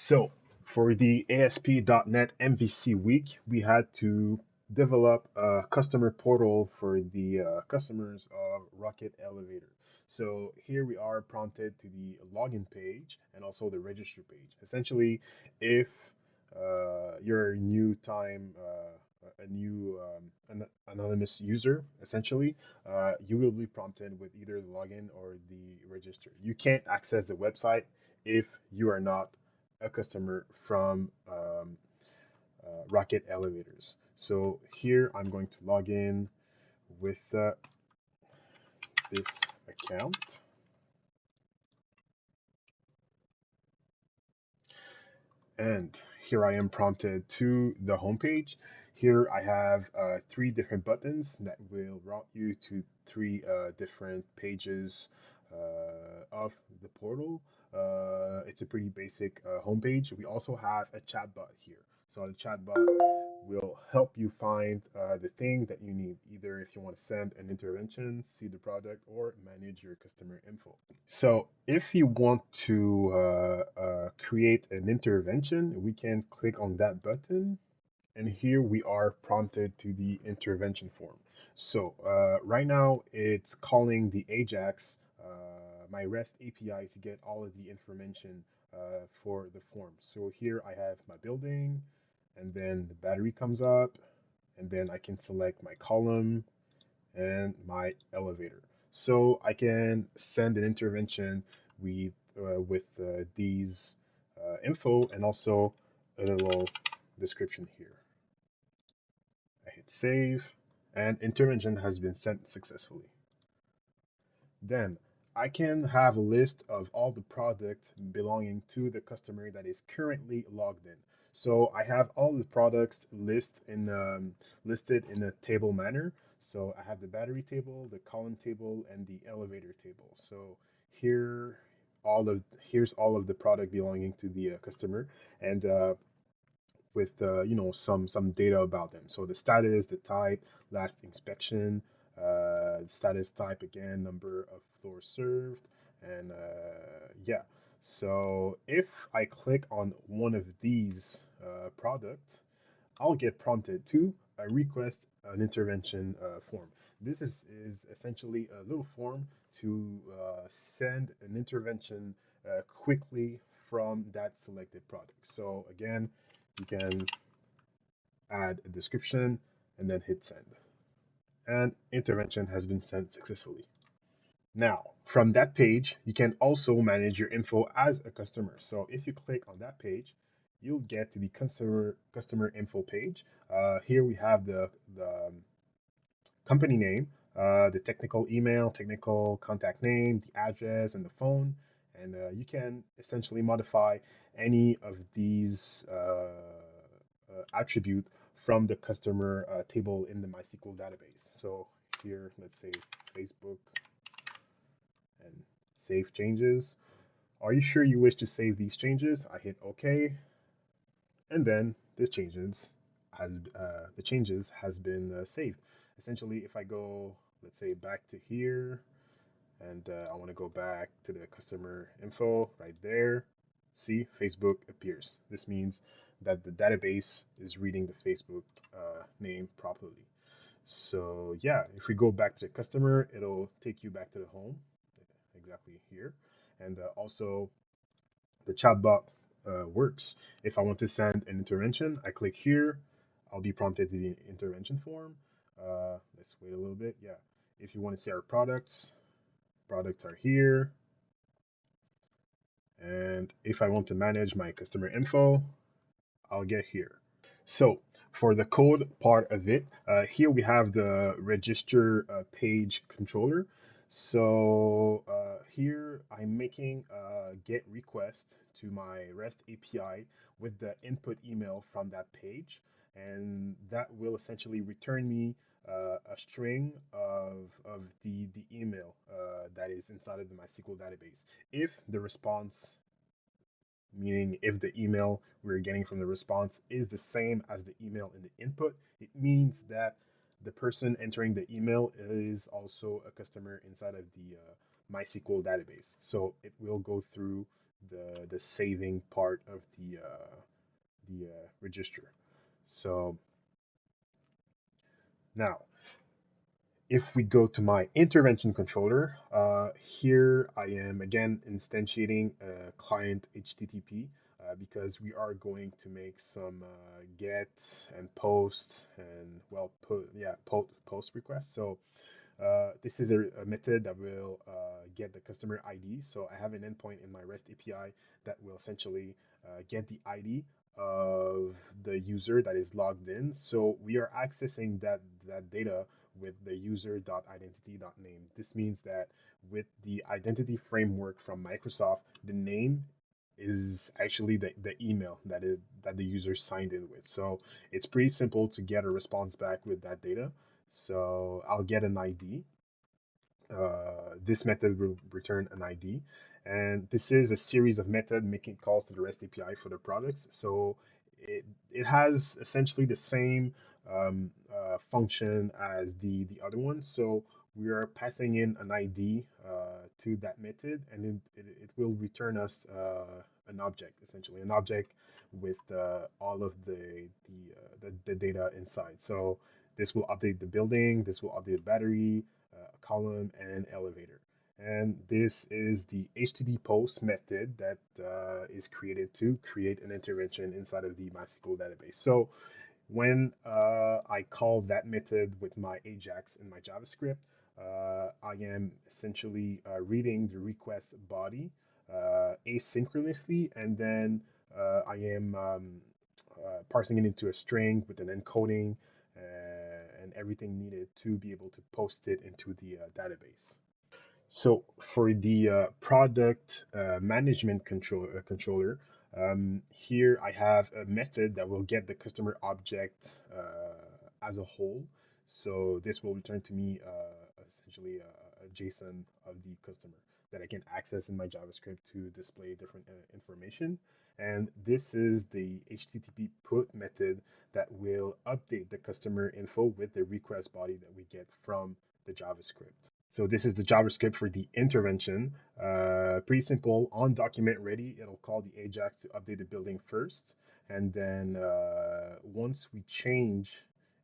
So, for the ASP.NET MVC week, we had to develop a customer portal for the customers of Rocket Elevator. So, here we are prompted to the login page and also the register page. Essentially, if you're a new time, a new anonymous user, essentially, you will be prompted with either the login or the register. You can't access the website if you are not a customer from Rocket Elevators. So here I'm going to log in with this account. And here I am prompted to the homepage. Here I have three different buttons that will route you to three different pages of the portal. It's a pretty basic homepage. We also have a chatbot here. So the chatbot will help you find the thing that you need, either if you want to send an intervention, see the product, or manage your customer info. So if you want to create an intervention, we can click on that button. And here we are prompted to the intervention form. So right now it's calling the Ajax, my REST API, to get all of the information for the form. So here I have my building, and then the battery comes up, and then I can select my column and my elevator. So I can send an intervention with these info and also a little description here. I hit save, and intervention has been sent successfully. Then I can have a list of all the product belonging to the customer that is currently logged in. So I have all the products listed in a table manner. So I have the battery table, the column table, and the elevator table. So here here's all of the product belonging to the customer, and with some data about them. So the status, the type, last inspection, status type again, number of floors served, and yeah. So if I click on one of these products, I'll get prompted to request an intervention form. This is essentially a little form to send an intervention quickly from that selected product. So again, you can add a description and then hit send. And intervention has been sent successfully. Now, from that page, you can also manage your info as a customer. So if you click on that page, you'll get to the customer info page. Here we have the company name, the technical email, technical contact name, the address, and the phone. And you can essentially modify any of these attribute from the customer table in the MySQL database. So here, let's say Facebook and save changes. Are you sure you wish to save these changes? I hit OK, and then the changes has been saved. Essentially, if I go, let's say, back to here, and I want to go back to the customer info right there, see, Facebook appears. This means that the database is reading the Facebook name properly. So yeah, if we go back to the customer, it'll take you back to the home, exactly here. And also the chatbot works. If I want to send an intervention, I click here. I'll be prompted to the intervention form. Let's wait a little bit. Yeah. If you want to see our products are here. And if I want to manage my customer info, I'll get here. So for the code part of it, here we have the register page controller. So here I'm making a get request to my REST API with the input email from that page, and that will essentially return me a string of the email that is inside of the MySQL database. If the response, meaning if the email we're getting from the response is the same as the email in the input, it means that the person entering the email is also a customer inside of the MySQL database. So it will go through the saving part of the register. So now, if we go to my intervention controller, here I am again instantiating a client HTTP because we are going to make some get and post and well put yeah post requests. So this is a method that will get the customer ID. So I have an endpoint in my REST API that will essentially get the ID of the user that is logged in. So we are accessing that data with the user.identity.name. This means that with the identity framework from Microsoft, the name is actually the email that the user signed in with. So it's pretty simple to get a response back with that data. So I'll get an ID. This method will return an ID. And this is a series of methods making calls to the REST API for the products. So it has essentially the same function as the other one. So we are passing in an ID to that method, and it will return us an object, essentially an object with all of the data inside. So this will update the building, this will update the battery, column, and elevator. And this is the HTTP post method that is created to create an intervention inside of the MySQL database. So when I call that method with my Ajax in my JavaScript, I am essentially reading the request body asynchronously, and then I am parsing it into a string with an encoding and everything needed to be able to post it into the database. So for the product management controller, here I have a method that will get the customer object as a whole. So this will return to me essentially a JSON of the customer that I can access in my JavaScript to display different information. And this is the HTTP put method that will update the customer info with the request body that we get from the JavaScript. So this is the JavaScript for the intervention. Pretty simple. On document ready, it'll call the Ajax to update the building first. And then once we change,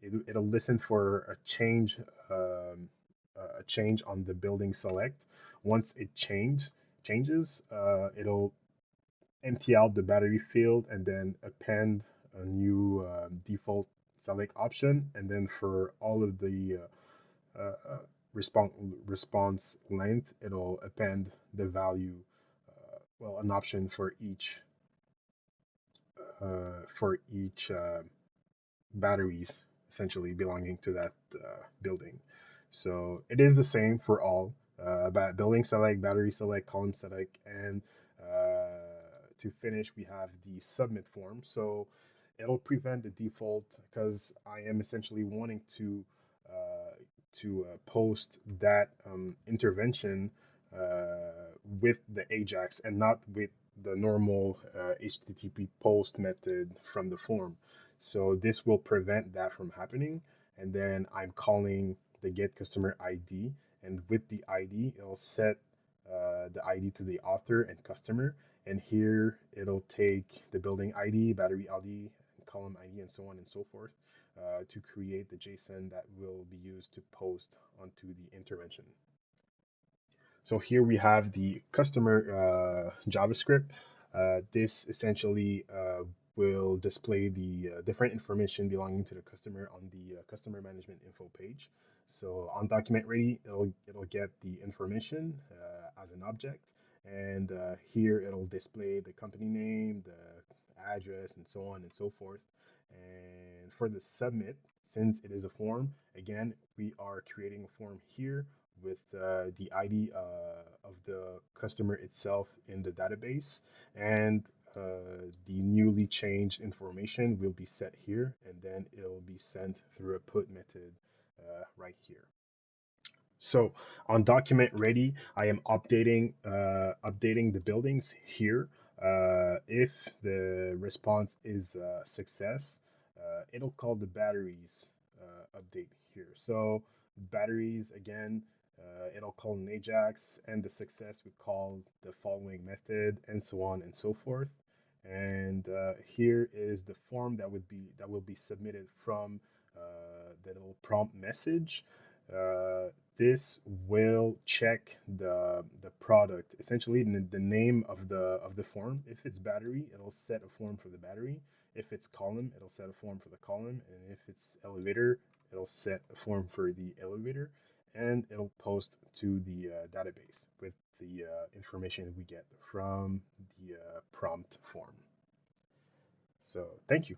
it'll listen for a change on the building select. Once it changes, it'll empty out the battery field and then append a new default select option. And then for all of the response length, it'll append the value, well, an option for each batteries essentially belonging to that building. So it is the same for all. Building select, battery select, column select, and to finish, we have the submit form. So it'll prevent the default because I am essentially wanting to post that intervention with the Ajax and not with the normal HTTP post method from the form. So this will prevent that from happening. And then I'm calling the get customer ID, and with the ID, it'll set the ID to the author and customer. And here it'll take the building ID, battery ID, column ID, and so on and so forth to create the JSON that will be used to post onto the intervention. So here we have the customer JavaScript. This essentially will display the different information belonging to the customer on the customer management info page. So on document ready, it'll get the information as an object, and here it'll display the company name, the address, and so on and so forth. And for the submit, since it is a form, again, we are creating a form here with the ID of the customer itself in the database, and the newly changed information will be set here, and then it'll be sent through a put method right here. So on document ready, I am updating the buildings here. If the response is success, it'll call the batteries update here. So batteries again, It'll call an Ajax, and the success would call the following method, and so on and so forth. And here is the form that will be submitted from the little prompt message. Uh, this will check the product, essentially the name of the form. If it's battery, it'll set a form for the battery. If it's column, it'll set a form for the column, and if it's elevator, it'll set a form for the elevator, and it'll post to the database with the information we get from the prompt form. So thank you.